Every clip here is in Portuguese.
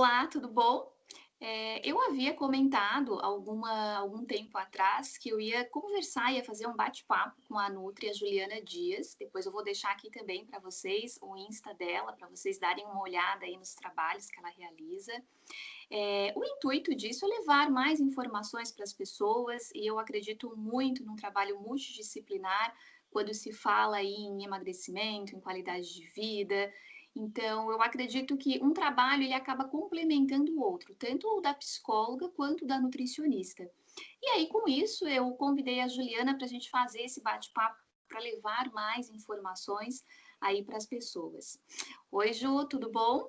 Olá, tudo bom? Eu havia comentado algum tempo atrás que eu ia conversar, ia fazer um bate-papo com a Nutri, a Juliana Dias. Depois eu vou deixar aqui também para vocês o Insta dela, para vocês darem uma olhada aí nos trabalhos que ela realiza. O intuito disso é levar mais informações para as pessoas e eu acredito muito num trabalho multidisciplinar quando se fala aí em emagrecimento, em qualidade de vida. Então, eu acredito que um trabalho ele acaba complementando o outro, tanto o da psicóloga quanto o da nutricionista. E aí, com isso, eu convidei a Juliana para a gente fazer esse bate-papo para levar mais informações aí para as pessoas. Oi, Ju, tudo bom?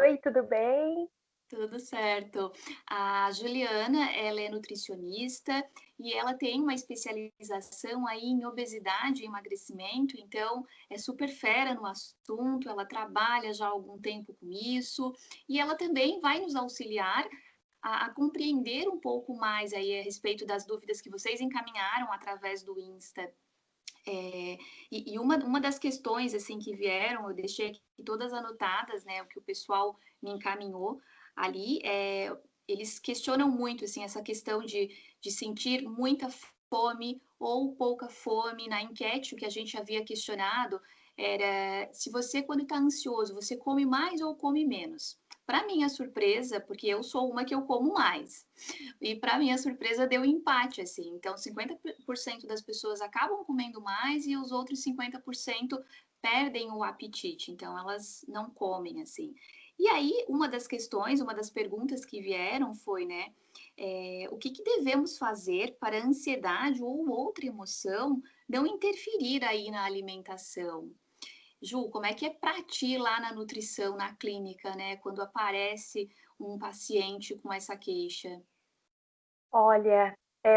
Oi, tudo bem? Tudo certo. A Juliana, ela é nutricionista e ela tem uma especialização aí em obesidade e emagrecimento, então é super fera no assunto, ela trabalha já há algum tempo com isso e ela também vai nos auxiliar a compreender um pouco mais aí a respeito das dúvidas que vocês encaminharam através do Insta. E uma das questões assim que vieram, eu deixei aqui todas anotadas, né, o que o pessoal me encaminhou ali, eles questionam muito assim essa questão de sentir muita fome ou pouca fome. Na enquete, o que a gente havia questionado era se você, quando está ansioso, você come mais ou come menos. Para minha surpresa, porque eu sou uma que eu como mais. E para minha surpresa deu empate, assim. Então, 50% das pessoas acabam comendo mais e os outros 50% perdem o apetite. Então, elas não comem, assim. E aí, uma das questões, uma das perguntas que vieram foi, né, o que devemos fazer para a ansiedade ou outra emoção não interferir aí na alimentação? Ju, como é que é para ti lá na nutrição, na clínica, né, quando aparece um paciente com essa queixa? Olha,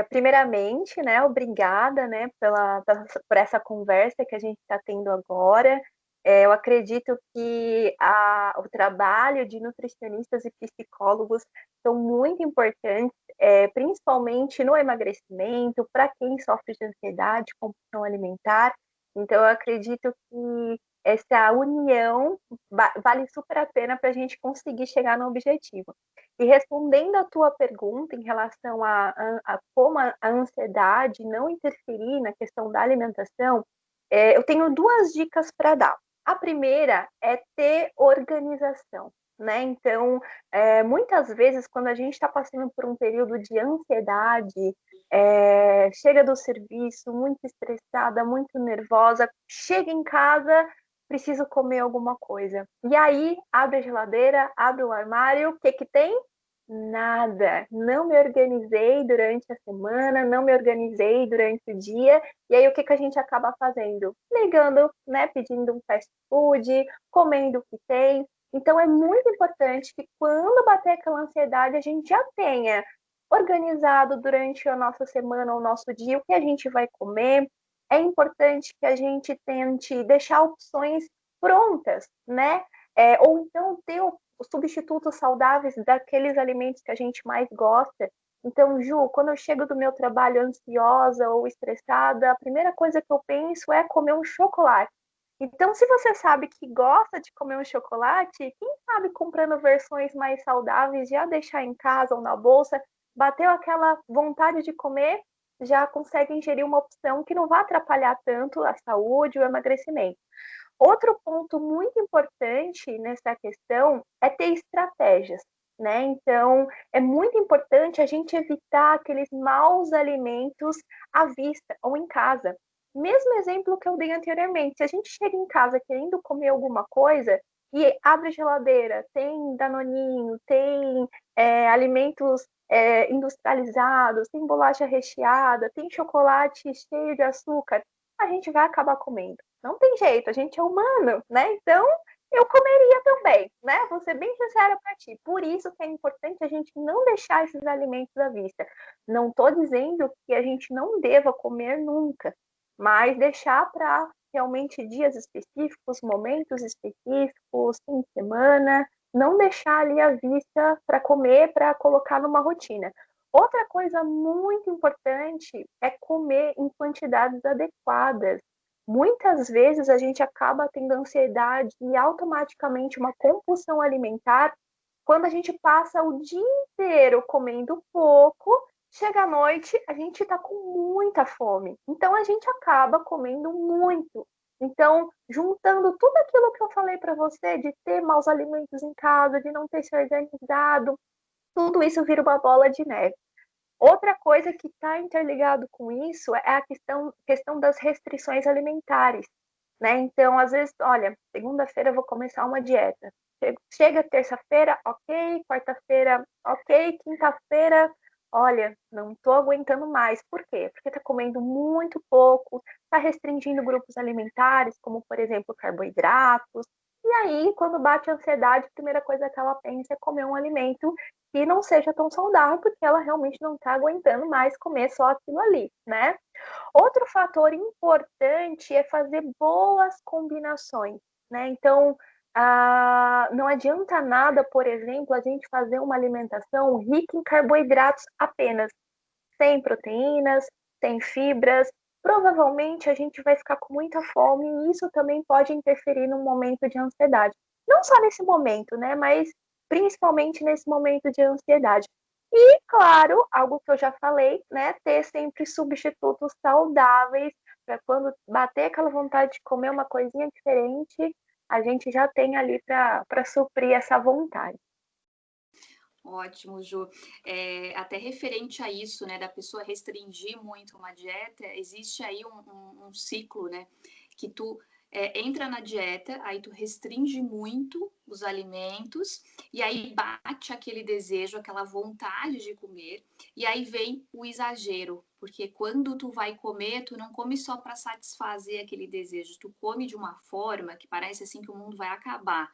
primeiramente, né, obrigada, né, por essa conversa que a gente está tendo agora. Eu acredito que o trabalho de nutricionistas e psicólogos são muito importantes, principalmente no emagrecimento, para quem sofre de ansiedade, compulsão alimentar. Então, eu acredito que essa união vale super a pena para a gente conseguir chegar no objetivo. E respondendo à tua pergunta em relação a como a ansiedade não interferir na questão da alimentação, eu tenho duas dicas para dar. A primeira é ter organização, né? Então, muitas vezes, quando a gente está passando por um período de ansiedade, chega do serviço muito estressada, muito nervosa, chega em casa, preciso comer alguma coisa. E aí, abre a geladeira, abre o armário, o que que tem? Nada, não me organizei durante a semana, não me organizei durante o dia, e aí o que que a gente acaba fazendo? Ligando, né, pedindo um fast food, comendo o que tem. Então é muito importante que quando bater aquela ansiedade, a gente já tenha organizado durante a nossa semana, o nosso dia, o que a gente vai comer. É importante que a gente tente deixar opções prontas, né? Ou então ter os substitutos saudáveis daqueles alimentos que a gente mais gosta. Então, Ju, quando eu chego do meu trabalho ansiosa ou estressada, a primeira coisa que eu penso é comer um chocolate. Então, se você sabe que gosta de comer um chocolate, quem sabe comprando versões mais saudáveis, já deixar em casa ou na bolsa, bateu aquela vontade de comer, já consegue ingerir uma opção que não vai atrapalhar tanto a saúde ou o emagrecimento. Outro ponto muito importante nessa questão é ter estratégias, né? Então, é muito importante a gente evitar aqueles maus alimentos à vista ou em casa. Mesmo exemplo que eu dei anteriormente, se a gente chega em casa querendo comer alguma coisa e abre a geladeira, tem danoninho, tem alimentos industrializados, tem bolacha recheada, tem chocolate cheio de açúcar, a gente vai acabar comendo. Não tem jeito, a gente é humano, né? Então, eu comeria também, né? Vou ser bem sincera para ti. Por isso que é importante a gente não deixar esses alimentos à vista. Não estou dizendo que a gente não deva comer nunca, mas deixar para realmente dias específicos, momentos específicos, fim de semana, não deixar ali à vista para comer, para colocar numa rotina. Outra coisa muito importante é comer em quantidades adequadas. Muitas vezes a gente acaba tendo ansiedade e automaticamente uma compulsão alimentar quando a gente passa o dia inteiro comendo pouco, chega à noite, a gente está com muita fome. Então, a gente acaba comendo muito. Então, juntando tudo aquilo que eu falei para você, de ter maus alimentos em casa, de não ter se organizado, tudo isso vira uma bola de neve. Outra coisa que está interligado com isso é a questão das restrições alimentares, né? Então, às vezes, olha, segunda-feira eu vou começar uma dieta. Chega terça-feira, ok, quarta-feira, ok, quinta-feira, olha, não estou aguentando mais. Por quê? Porque está comendo muito pouco, está restringindo grupos alimentares, como, por exemplo, carboidratos. E aí, quando bate a ansiedade, a primeira coisa que ela pensa é comer um alimento que não seja tão saudável, porque ela realmente não está aguentando mais comer só aquilo ali, né? Outro fator importante é fazer boas combinações, né? Então, não adianta nada, por exemplo, a gente fazer uma alimentação rica em carboidratos apenas, sem proteínas, sem fibras. Provavelmente a gente vai ficar com muita fome e isso também pode interferir no momento de ansiedade. Não só nesse momento, né? Mas principalmente nesse momento de ansiedade. E, claro, algo que eu já falei, né? Ter sempre substitutos saudáveis para quando bater aquela vontade de comer uma coisinha diferente, a gente já tem ali para suprir essa vontade. Ótimo, Ju. Até referente a isso, né, da pessoa restringir muito uma dieta, existe aí um ciclo, né, que tu entra na dieta, aí tu restringe muito os alimentos, e aí bate aquele desejo, aquela vontade de comer, e aí vem o exagero, porque quando tu vai comer, tu não come só para satisfazer aquele desejo, tu come de uma forma que parece assim que o mundo vai acabar.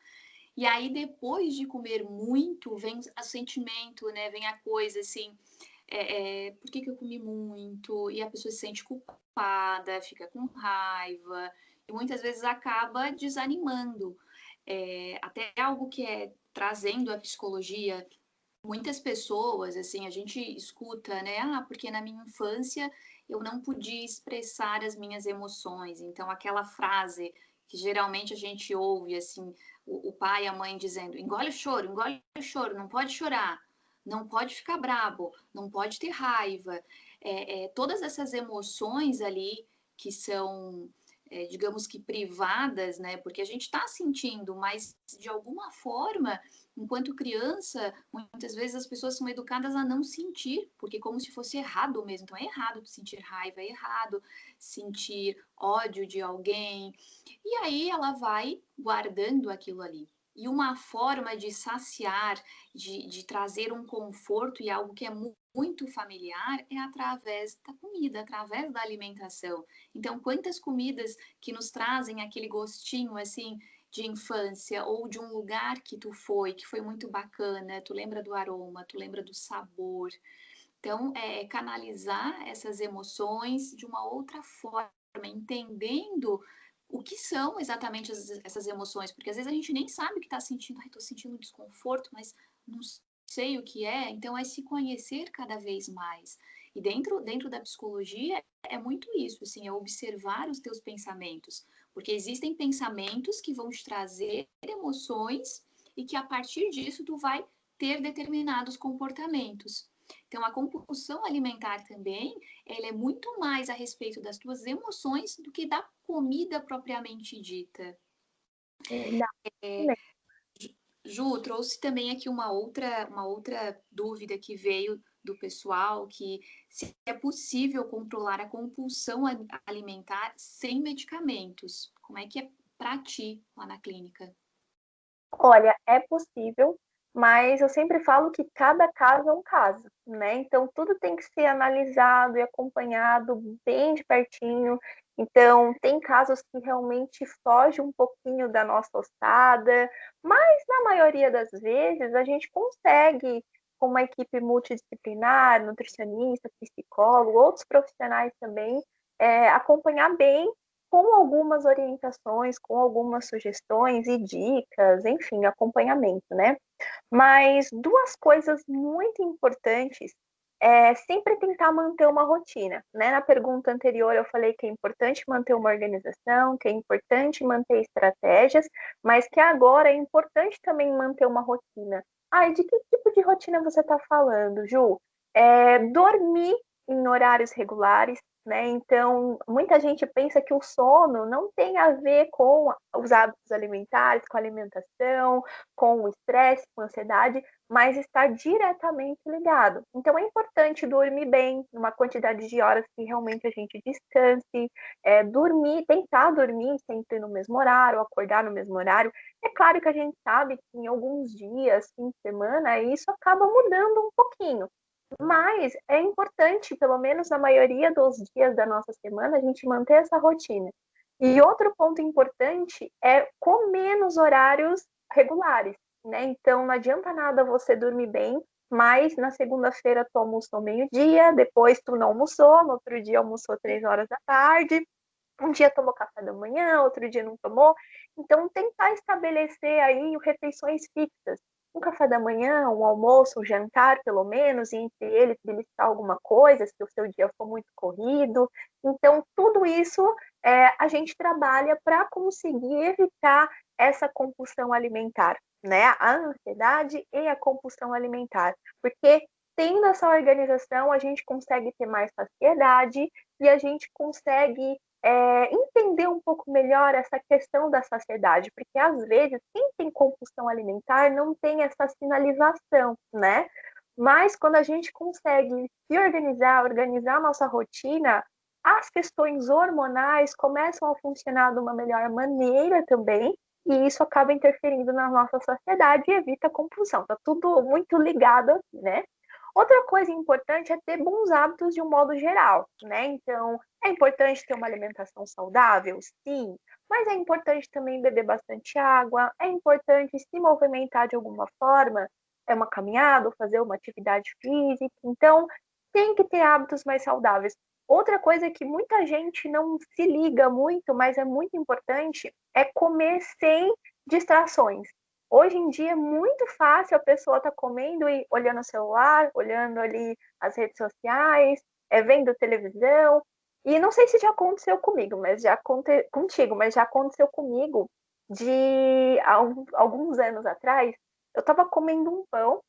E aí, depois de comer muito, vem o sentimento, né? Vem a coisa assim, por que que eu comi muito? E a pessoa se sente culpada, fica com raiva, e muitas vezes acaba desanimando. Até algo que é trazendo a psicologia, muitas pessoas, assim, a gente escuta, né? Ah, porque na minha infância eu não podia expressar as minhas emoções. Então, aquela frase que geralmente a gente ouve, assim, o pai e a mãe dizendo: engole o choro, não pode chorar, não pode ficar brabo, não pode ter raiva. Todas essas emoções ali que são, digamos que privadas, né? Porque a gente está sentindo, mas de alguma forma, enquanto criança, muitas vezes as pessoas são educadas a não sentir, porque como se fosse errado mesmo. Então é errado sentir raiva, é errado sentir ódio de alguém. E aí ela vai guardando aquilo ali. E uma forma de saciar, de trazer um conforto e algo que é muito familiar é através da comida, através da alimentação. Então, quantas comidas que nos trazem aquele gostinho assim de infância ou de um lugar que tu foi, que foi muito bacana, tu lembra do aroma, tu lembra do sabor. Então, canalizar essas emoções de uma outra forma, entendendo o que são exatamente essas emoções, porque às vezes a gente nem sabe o que está sentindo, ai, estou sentindo desconforto, mas não sei o que é, então é se conhecer cada vez mais. E dentro da psicologia é muito isso, assim, é observar os teus pensamentos, porque existem pensamentos que vão te trazer emoções e que a partir disso tu vai ter determinados comportamentos. Então, a compulsão alimentar também, ela é muito mais a respeito das tuas emoções do que da comida propriamente dita. Não, É, Ju, trouxe também aqui uma outra dúvida que veio do pessoal, que se é possível controlar a compulsão alimentar sem medicamentos. Como é que é para ti lá na clínica? olha, é possível, mas eu sempre falo que cada caso é um caso, né? Então, tudo tem que ser analisado e acompanhado bem de pertinho. Então, tem casos que realmente fogem um pouquinho da nossa ostada, mas na maioria das vezes a gente consegue, com uma equipe multidisciplinar, nutricionista, psicólogo, outros profissionais também, acompanhar bem com algumas orientações, com algumas sugestões e dicas, enfim, acompanhamento, né? Mas duas coisas muito importantes é sempre tentar manter uma rotina, né? Na pergunta anterior eu falei que é importante manter uma organização, que é importante manter estratégias, mas que agora é importante também manter uma rotina. Ai, de que tipo de rotina você está falando, Ju? Dormir em horários regulares, né? Então, muita gente pensa que o sono não tem a ver com os hábitos alimentares, com a alimentação, com o estresse, com a ansiedade, mas está diretamente ligado. Então, é importante dormir bem, uma quantidade de horas que realmente a gente descanse, dormir, tentar dormir sempre no mesmo horário, acordar no mesmo horário. É claro que a gente sabe que em alguns dias, fim de semana, isso acaba mudando um pouquinho. Mas é importante, pelo menos na maioria dos dias da nossa semana, a gente manter essa rotina. E outro ponto importante é comer nos horários regulares, né? Então não adianta nada você dormir bem, mas na segunda-feira tu almoçou meio-dia, depois tu não almoçou, no outro dia almoçou 3 horas da tarde, um dia tomou café da manhã, outro dia não tomou. Então, tentar estabelecer aí refeições fixas. Um café da manhã, um almoço, um jantar, pelo menos, e entre eles beliscar alguma coisa, se o seu dia for muito corrido. Então, tudo isso a gente trabalha para conseguir evitar essa compulsão alimentar, né? A ansiedade e a compulsão alimentar. Porque tendo essa organização, a gente consegue ter mais saciedade e a gente consegue entender um pouco melhor essa questão da saciedade, porque às vezes quem tem compulsão alimentar não tem essa sinalização, né? Mas quando a gente consegue se organizar, organizar a nossa rotina, as questões hormonais começam a funcionar de uma melhor maneira também, e isso acaba interferindo na nossa saciedade e evita a compulsão. Tá tudo muito ligado aqui, né? Outra coisa importante é ter bons hábitos de um modo geral, né? Então, é importante ter uma alimentação saudável? Sim. Mas é importante também beber bastante água, é importante se movimentar de alguma forma, uma caminhada, ou fazer uma atividade física. Então, tem que ter hábitos mais saudáveis. Outra coisa que muita gente não se liga muito, mas é muito importante, é comer sem distrações. Hoje em dia é muito fácil a pessoa estar comendo e olhando o celular, olhando ali as redes sociais, vendo televisão. E não sei se já aconteceu comigo, mas contigo, mas já aconteceu comigo de alguns anos atrás. Eu estava comendo um pão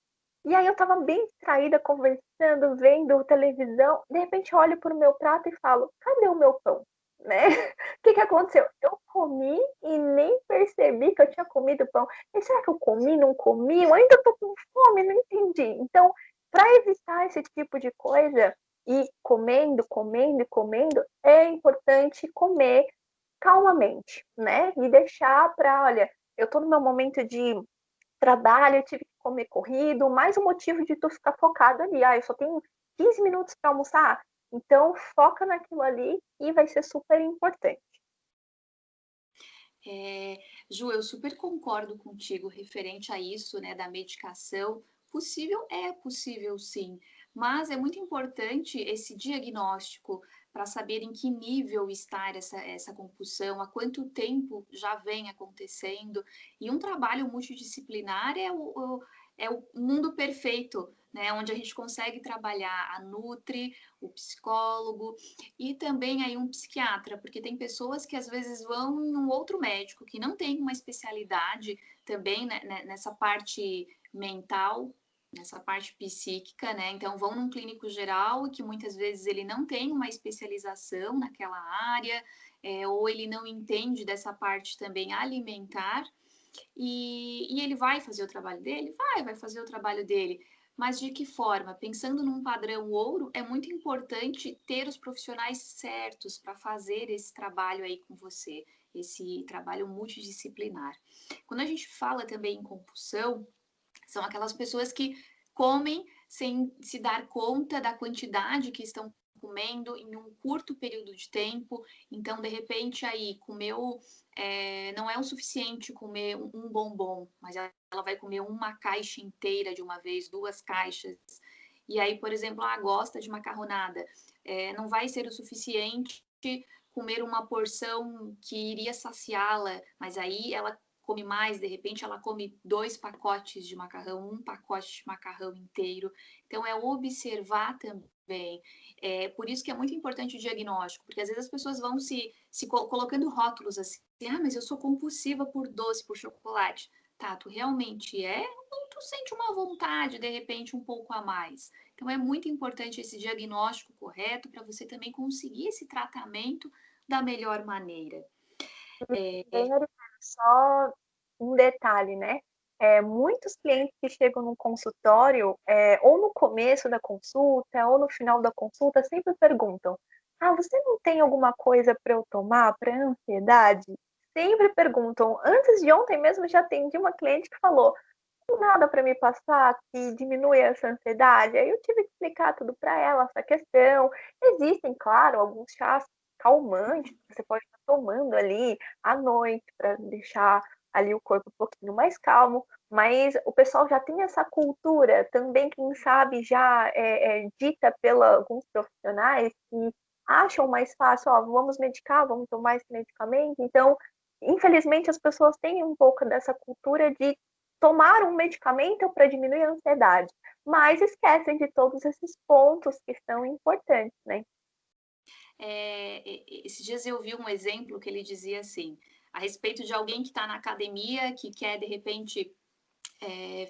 e aí eu estava bem distraída, conversando, vendo televisão. De repente eu olho para o meu prato e falo: cadê o meu pão? Né? O que aconteceu? Eu comi e nem percebi que eu tinha comido pão. E será que eu comi, não comi? Eu ainda estou com fome, não entendi. Então, para evitar esse tipo de coisa, e comendo, comendo e comendo, é importante comer calmamente, né? E deixar para, olha, eu estou no meu momento de trabalho, eu tive que comer corrido, mais um motivo de tu ficar focado ali. Ah, eu só tenho 15 minutos para almoçar. Então, foca naquilo ali e vai ser super importante. Ju, eu super concordo contigo referente a isso, né, da medicação. Possível é possível, sim, mas é muito importante esse diagnóstico para saber em que nível está essa compulsão, há quanto tempo já vem acontecendo. E um trabalho multidisciplinar é o mundo perfeito, né, onde a gente consegue trabalhar a Nutri, o psicólogo, e também aí um psiquiatra, porque tem pessoas que às vezes vão em um outro médico que não tem uma especialidade também, né, nessa parte mental, nessa parte psíquica, né? Então vão num clínico geral e que muitas vezes ele não tem uma especialização naquela área, ou ele não entende dessa parte também alimentar, e ele vai fazer o trabalho dele? Vai fazer o trabalho dele. Mas de que forma? Pensando num padrão ouro, é muito importante ter os profissionais certos para fazer esse trabalho aí com você, esse trabalho multidisciplinar. Quando a gente fala também em compulsão, são aquelas pessoas que comem sem se dar conta da quantidade que estão comendo em um curto período de tempo. Então, de repente, aí comeu, não é o suficiente comer um bombom, mas ela vai comer uma caixa inteira de uma vez, 2 caixas. E aí, por exemplo, gosta de macarronada, não vai ser o suficiente comer uma porção que iria saciá-la, mas aí ela come mais, de repente ela come 2 pacotes de macarrão, um pacote de macarrão inteiro. Então, é observar também. Por isso que é muito importante o diagnóstico, porque às vezes as pessoas vão se colocando rótulos assim, mas eu sou compulsiva por doce, por chocolate. tá, tu realmente é ou tu sente uma vontade, de repente, um pouco a mais? Então, é muito importante esse diagnóstico correto para você também conseguir esse tratamento da melhor maneira. Bem, só um detalhe, né? Muitos clientes que chegam no consultório, ou no começo da consulta, ou no final da consulta, sempre perguntam: Ah, você não tem alguma coisa para eu tomar para ansiedade? Sempre perguntam. Antes de ontem mesmo, já atendi uma cliente que falou: Não tem nada para me passar que diminui essa ansiedade. Aí eu tive que explicar tudo para ela, essa questão. Existem, claro, alguns chás calmantes que você pode estar tomando ali à noite para deixar ali o corpo um pouquinho mais calmo, mas o pessoal já tem essa cultura também, quem sabe, já dita pela alguns profissionais que acham mais fácil, ó, vamos medicar, vamos tomar esse medicamento. Então, infelizmente, as pessoas têm um pouco dessa cultura de tomar um medicamento para diminuir a ansiedade, mas esquecem de todos esses pontos que são importantes, né? Esses dias eu vi um exemplo que ele dizia assim, a respeito de alguém que está na academia, que quer, de repente,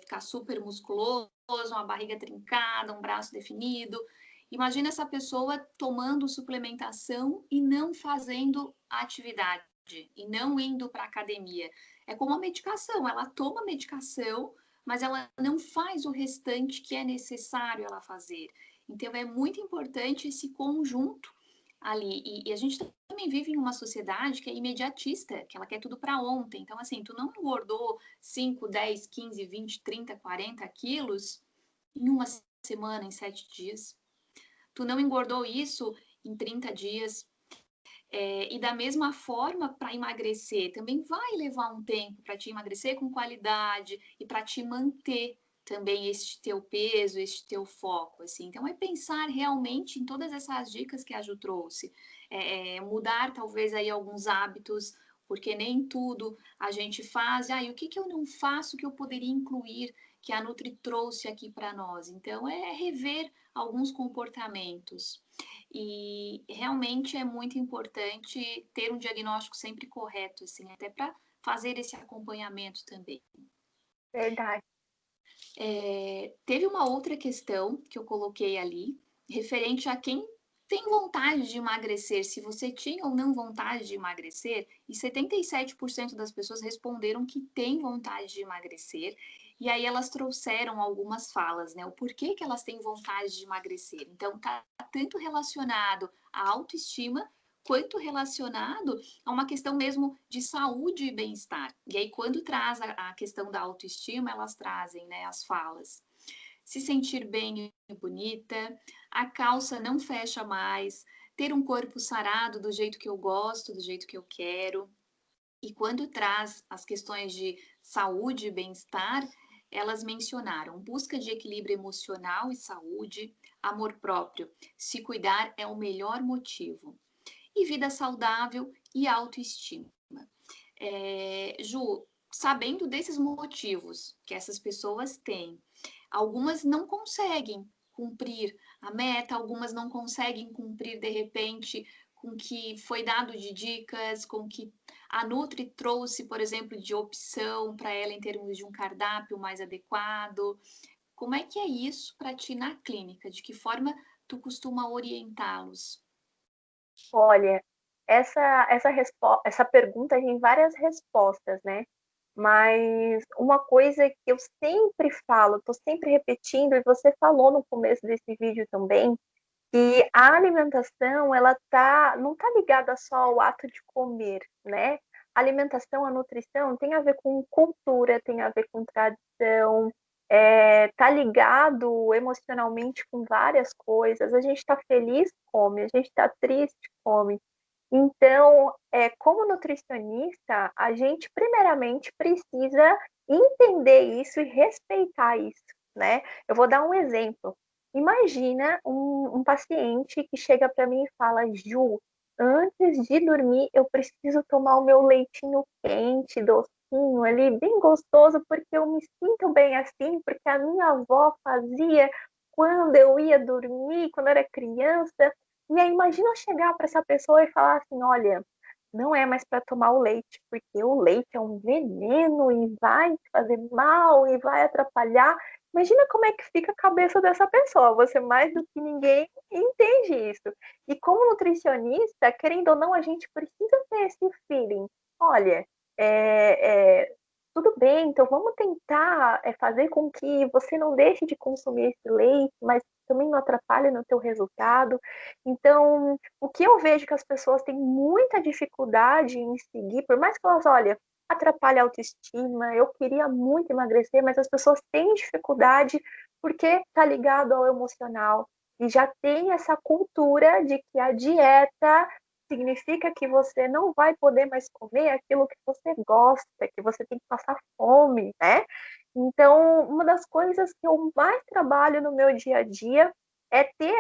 ficar super musculoso, uma barriga trincada, um braço definido. Imagina essa pessoa tomando suplementação e não fazendo atividade, e não indo para a academia. É como a medicação, ela toma medicação, mas ela não faz o restante que é necessário ela fazer. Então, é muito importante esse conjunto ali. E a gente também vive em uma sociedade que é imediatista, que ela quer tudo para ontem. Então, assim, tu não engordou 5, 10, 15, 20, 30, 40 quilos em uma semana, em 7 dias. Tu não engordou isso em 30 dias. E da mesma forma, para emagrecer, também vai levar um tempo para te emagrecer com qualidade e para te manter também este teu peso, este teu foco, assim. Então, é pensar realmente em todas essas dicas que a Ju trouxe. Mudar, talvez, aí alguns hábitos, porque nem tudo a gente faz. E o que eu não faço que eu poderia incluir, que a Nutri trouxe aqui para nós? Então, é rever alguns comportamentos. E realmente é muito importante ter um diagnóstico sempre correto, assim, até para fazer esse acompanhamento também. Verdade. Teve uma outra questão que eu coloquei ali, referente a quem tem vontade de emagrecer, se você tinha ou não vontade de emagrecer, e 77% das pessoas responderam que tem vontade de emagrecer, e aí elas trouxeram algumas falas, né? O porquê que elas têm vontade de emagrecer. Então, tá tanto relacionado à autoestima, quanto relacionado a uma questão mesmo de saúde e bem-estar. E aí, quando traz a questão da autoestima, elas trazem, né, as falas. Se sentir bem e bonita, a calça não fecha mais, ter um corpo sarado do jeito que eu gosto, do jeito que eu quero. E quando traz as questões de saúde e bem-estar, elas mencionaram busca de equilíbrio emocional e saúde, amor próprio. Se cuidar é o melhor motivo. E vida saudável e autoestima. Ju, sabendo desses motivos que essas pessoas têm, algumas não conseguem cumprir a meta, algumas não conseguem cumprir de repente com o que foi dado de dicas, com o que a Nutri trouxe, por exemplo, de opção para ela em termos de um cardápio mais adequado. Como é que é isso para ti na clínica? De que forma tu costuma orientá-los? Olha, essa pergunta tem várias respostas, né? Mas uma coisa que eu sempre falo, estou sempre repetindo, e você falou no começo desse vídeo também, que a alimentação, não tá ligada só ao ato de comer, né? A alimentação, a nutrição tem a ver com cultura, tem a ver com tradição, tá ligado emocionalmente com várias coisas. A gente está feliz, come, a gente está triste, come. Então, como nutricionista, a gente primeiramente precisa entender isso e respeitar isso, né? Eu vou dar um exemplo. Imagina um paciente que chega para mim e fala: Ju, antes de dormir, eu preciso tomar o meu leitinho quente, docinho ali, bem gostoso, porque eu me sinto bem assim, porque a minha avó fazia quando eu ia dormir, quando eu era criança. E aí, imagina eu chegar para essa pessoa e falar assim: olha, não é mais para tomar o leite, porque o leite é um veneno e vai te fazer mal e vai atrapalhar. Imagina como é que fica a cabeça dessa pessoa. Você mais do que ninguém entende isso. E como nutricionista, querendo ou não, a gente precisa ter esse feeling. Olha, tudo bem, então vamos tentar fazer com que você não deixe de consumir esse leite, mas também não atrapalhe no teu resultado. Então, o que eu vejo que as pessoas têm muita dificuldade em seguir, por mais que elas, olha, atrapalha a autoestima, eu queria muito emagrecer, mas as pessoas têm dificuldade porque está ligado ao emocional. E já tem essa cultura de que a dieta significa que você não vai poder mais comer aquilo que você gosta, que você tem que passar fome, né? Então, uma das coisas que eu mais trabalho no meu dia a dia é ter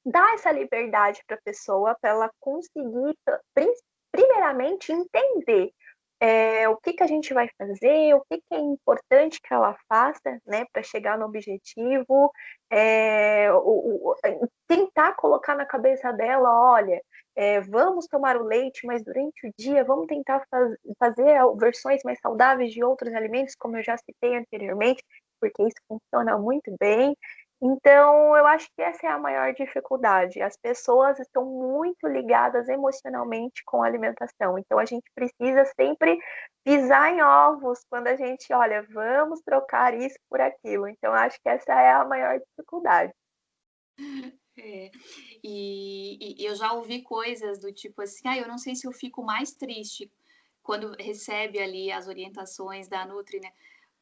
dar essa liberdade para a pessoa, para ela conseguir, primeiramente, entender o que a gente vai fazer, o que é importante que ela faça, né, para chegar no objetivo, tentar colocar na cabeça dela, olha, vamos tomar o leite, mas durante o dia vamos tentar fazer versões mais saudáveis de outros alimentos, como eu já citei anteriormente, porque isso funciona muito bem. Então, eu acho que essa é a maior dificuldade. As pessoas estão muito ligadas emocionalmente com a alimentação. Então, a gente precisa sempre pisar em ovos quando a gente, olha, vamos trocar isso por aquilo. Então, acho que essa é a maior dificuldade. É, e eu já ouvi coisas do tipo assim, eu não sei se eu fico mais triste quando recebe ali as orientações da Nutri, né?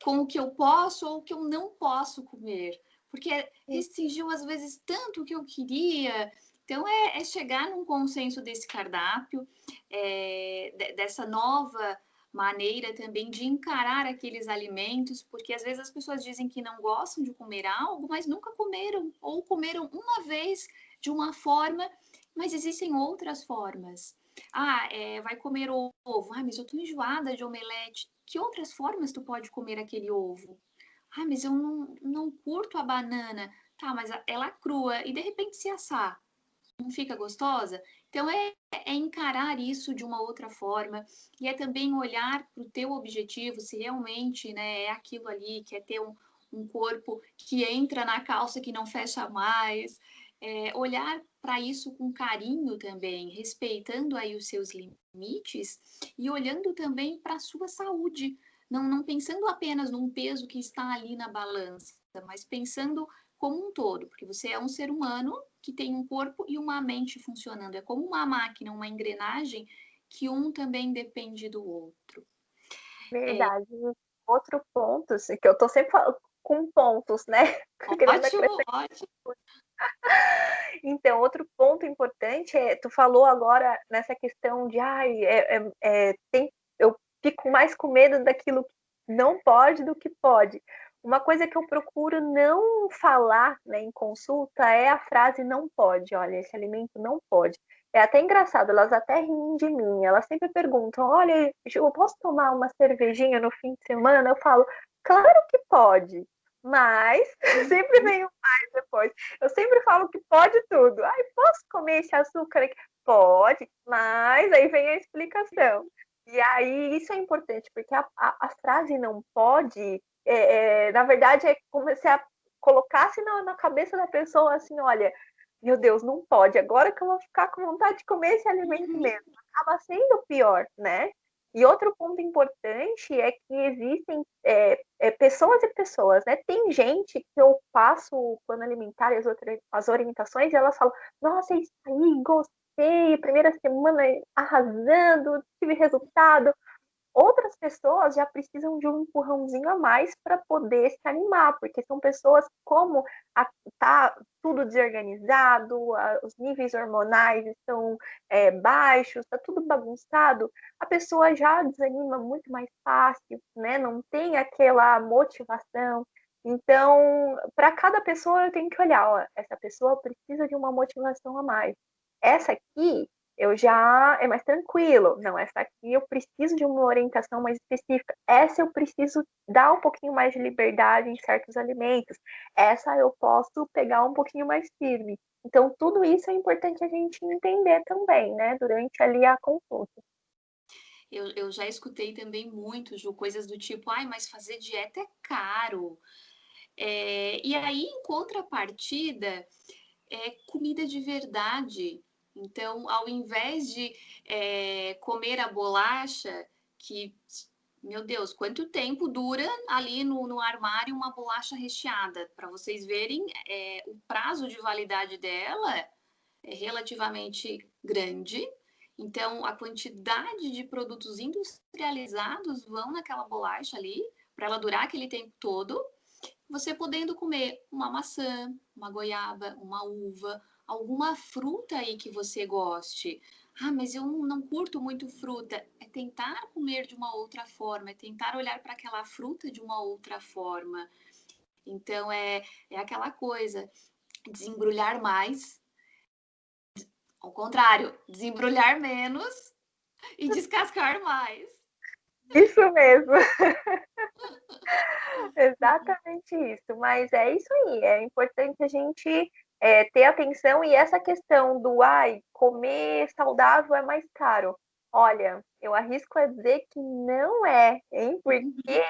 Com o que eu posso ou o que eu não posso comer. Porque restringiu às vezes tanto o que eu queria. Então é chegar num consenso desse cardápio, dessa nova maneira também de encarar aqueles alimentos, porque às vezes as pessoas dizem que não gostam de comer algo, mas nunca comeram, ou comeram uma vez de uma forma, mas existem outras formas. Vai comer ovo. Mas eu tô enjoada de omelete. Que outras formas tu pode comer aquele ovo? Mas eu não curto a banana. Tá, mas ela crua. E de repente se assar, não fica gostosa? Então é encarar isso de uma outra forma e é também olhar para o teu objetivo, se realmente, né, é aquilo ali, que é ter um corpo que entra na calça que não fecha mais, olhar para isso com carinho também, respeitando aí os seus limites e olhando também para a sua saúde, não pensando apenas num peso que está ali na balança, mas pensando como um todo, porque você é um ser humano que tem um corpo e uma mente funcionando. É como uma máquina, uma engrenagem, que um também depende do outro. Verdade. Outro ponto, assim, que eu tô sempre com pontos, né? Querendo Ótimo, acrescentar. ótimo. Então, outro ponto importante tu falou agora nessa questão de, eu fico mais com medo daquilo que não pode do que pode. Uma coisa que eu procuro não falar, né, em consulta é a frase não pode. Olha, esse alimento não pode. É até engraçado, elas até riem de mim. Elas sempre perguntam: olha, eu posso tomar uma cervejinha no fim de semana? Eu falo: claro que pode, mas sempre vem o mais depois. Eu sempre falo que pode tudo. Ai, posso comer esse açúcar aqui? Pode, mas aí vem a explicação. E aí isso é importante, porque a frase não pode, na verdade, é como se colocasse na cabeça da pessoa assim, olha, meu Deus, não pode, agora que eu vou ficar com vontade de comer esse alimento mesmo. Acaba sendo pior, né? E outro ponto importante é que existem pessoas e pessoas, né? Tem gente que eu passo o plano alimentar e as orientações e elas falam, nossa, é isso aí, gostei, primeira semana arrasando, tive resultado. Outras pessoas já precisam de um empurrãozinho a mais para poder se animar, porque são pessoas como tá tudo desorganizado, os níveis hormonais estão baixos, está tudo bagunçado, a pessoa já desanima muito mais fácil, né? Não tem aquela motivação. Então, para cada pessoa eu tenho que olhar, ó, essa pessoa precisa de uma motivação a mais. Essa aqui eu já é mais tranquilo. Não, essa aqui eu preciso de uma orientação mais específica. Essa eu preciso dar um pouquinho mais de liberdade em certos alimentos. Essa eu posso pegar um pouquinho mais firme. Então, tudo isso é importante a gente entender também, né, durante ali a consulta. Eu já escutei também muito, Ju, coisas do tipo, ai, mas fazer dieta é caro. E aí, em contrapartida, é comida de verdade. Então, ao invés de comer a bolacha, que, meu Deus, quanto tempo dura ali no armário uma bolacha recheada? Para vocês verem, o prazo de validade dela é relativamente grande. Então, a quantidade de produtos industrializados vão naquela bolacha ali, para ela durar aquele tempo todo, você podendo comer uma maçã, uma goiaba, uma uva, alguma fruta aí que você goste. Ah, mas eu não curto muito fruta. É tentar comer de uma outra forma, é tentar olhar para aquela fruta de uma outra forma. Então, é aquela coisa, desembrulhar mais, ao contrário, desembrulhar menos e descascar mais. Isso mesmo, exatamente isso. Mas é isso aí, é importante a gente ter atenção e essa questão do ai, comer saudável é mais caro. Olha, eu arrisco a dizer que não é, hein? Porque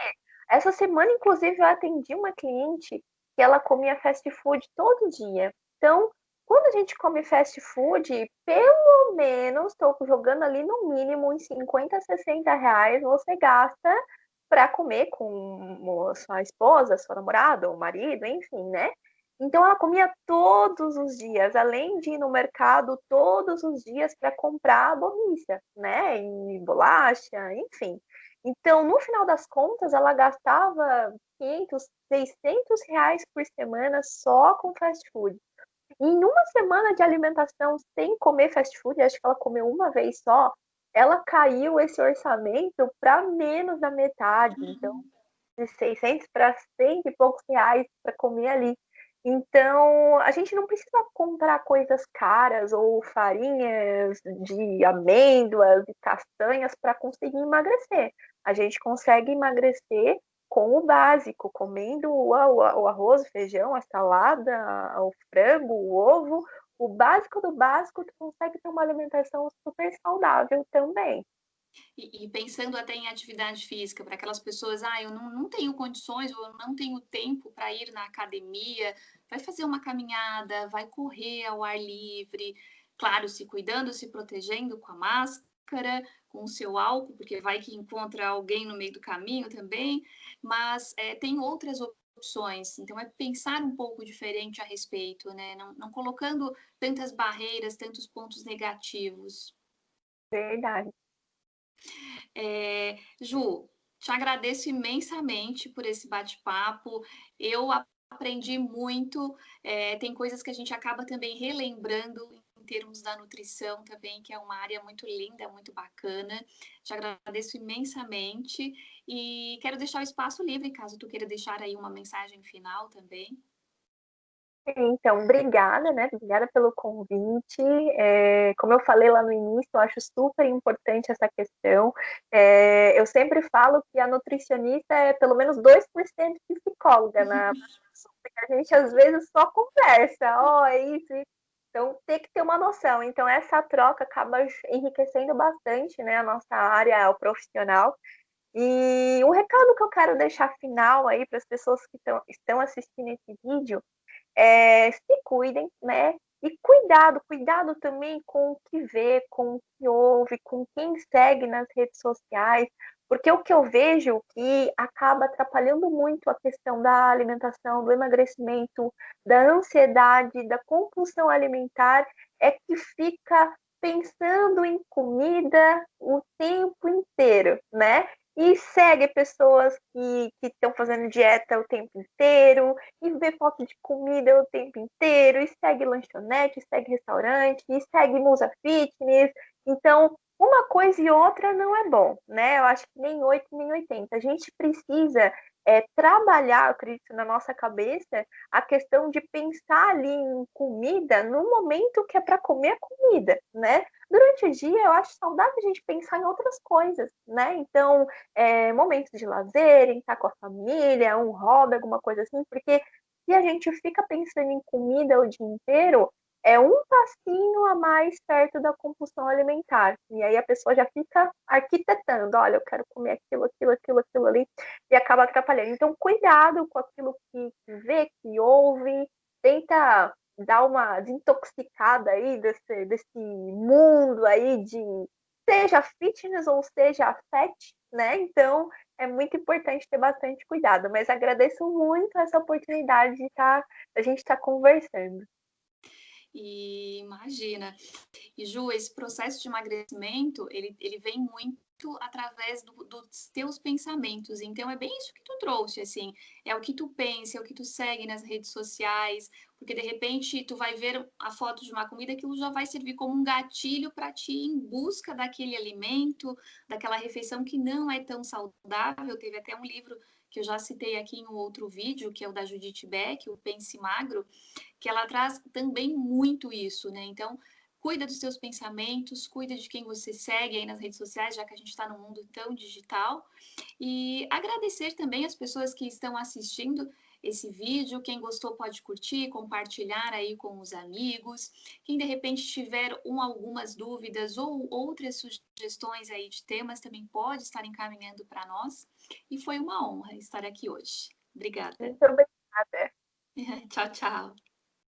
essa semana, inclusive, eu atendi uma cliente que ela comia fast food todo dia. Então, quando a gente come fast food, pelo menos, estou jogando ali no mínimo uns 50, R$ 60 você gasta para comer com sua esposa, sua namorada, ou marido, enfim, né? Então ela comia todos os dias, além de ir no mercado todos os dias para comprar a bobiça, né? E bolacha, enfim. Então, no final das contas, ela gastava 500, R$ 600 por semana só com fast food. E em uma semana de alimentação sem comer fast food, acho que ela comeu uma vez só, ela caiu esse orçamento para menos da metade. Então, de 600 para 100 e poucos reais para comer ali. Então, a gente não precisa comprar coisas caras ou farinhas de amêndoas e castanhas para conseguir emagrecer. A gente consegue emagrecer com o básico, comendo o arroz, o feijão, a salada, o frango, o ovo. O básico do básico, tu consegue ter uma alimentação super saudável também. E pensando até em atividade física, para aquelas pessoas, eu não tenho condições ou eu não tenho tempo para ir na academia, vai fazer uma caminhada, vai correr ao ar livre, claro, se cuidando, se protegendo com a máscara, com o seu álcool, porque vai que encontra alguém no meio do caminho também, mas tem outras opções, então é pensar um pouco diferente a respeito, né? Não colocando tantas barreiras, tantos pontos negativos. Verdade. Ju, te agradeço imensamente por esse bate-papo. Eu aprendi muito. Tem coisas que a gente acaba também relembrando em termos da nutrição também, que é uma área muito linda, muito bacana. Te agradeço imensamente e quero deixar o espaço livre, caso tu queira deixar aí uma mensagem final também. Então, obrigada, né? Obrigada pelo convite. Como eu falei lá no início, eu acho super importante essa questão. Eu sempre falo que a nutricionista é pelo menos 2% de psicóloga, né? Porque a gente às vezes só conversa, é isso, isso. Então, tem que ter uma noção. Então, essa troca acaba enriquecendo bastante, né, a nossa área, o profissional. E um recado que eu quero deixar final aí para as pessoas que estão assistindo esse vídeo se cuidem, né? E cuidado também com o que vê, com o que ouve, com quem segue nas redes sociais, porque o que eu vejo que acaba atrapalhando muito a questão da alimentação, do emagrecimento, da ansiedade, da compulsão alimentar, é que fica pensando em comida o tempo inteiro, né? E segue pessoas que estão fazendo dieta o tempo inteiro, e vê foto de comida o tempo inteiro, e segue lanchonete, segue restaurante, e segue Musa Fitness. Então, uma coisa e outra não é bom, né? Eu acho que nem 8 nem 80. A gente precisa trabalhar, eu acredito, na nossa cabeça a questão de pensar ali em comida no momento que é para comer a comida, né? Durante o dia, eu acho saudável a gente pensar em outras coisas, né? Então, momentos de lazer, em estar com a família, um hobby, alguma coisa assim, porque se a gente fica pensando em comida o dia inteiro, é um passinho a mais perto da compulsão alimentar. E aí a pessoa já fica arquitetando, olha, eu quero comer aquilo, aquilo, aquilo, aquilo ali, e acaba atrapalhando. Então, cuidado com aquilo que vê, que ouve, tenta dar uma desintoxicada aí desse mundo aí de seja fitness ou seja fat, né? Então, é muito importante ter bastante cuidado, mas agradeço muito essa oportunidade de a gente estar conversando. E imagina. E Ju, esse processo de emagrecimento, ele vem muito através dos teus pensamentos. Então, é bem isso que tu trouxe, assim. É o que tu pensa, é o que tu segue nas redes sociais, porque de repente tu vai ver a foto de uma comida, aquilo já vai servir como um gatilho para ti ir em busca daquele alimento, daquela refeição que não é tão saudável. Teve até um livro que eu já citei aqui em um outro vídeo, que é o da Judith Beck, o Pense Magro, que ela traz também muito isso, né? Então, cuida dos seus pensamentos, cuida de quem você segue aí nas redes sociais, já que a gente está num mundo tão digital. E agradecer também as pessoas que estão assistindo esse vídeo. Quem gostou pode curtir, compartilhar aí com os amigos. Quem de repente tiver algumas dúvidas ou outras sugestões aí de temas também pode estar encaminhando para nós. E foi uma honra estar aqui hoje. Obrigada. Muito obrigada. Tchau, tchau.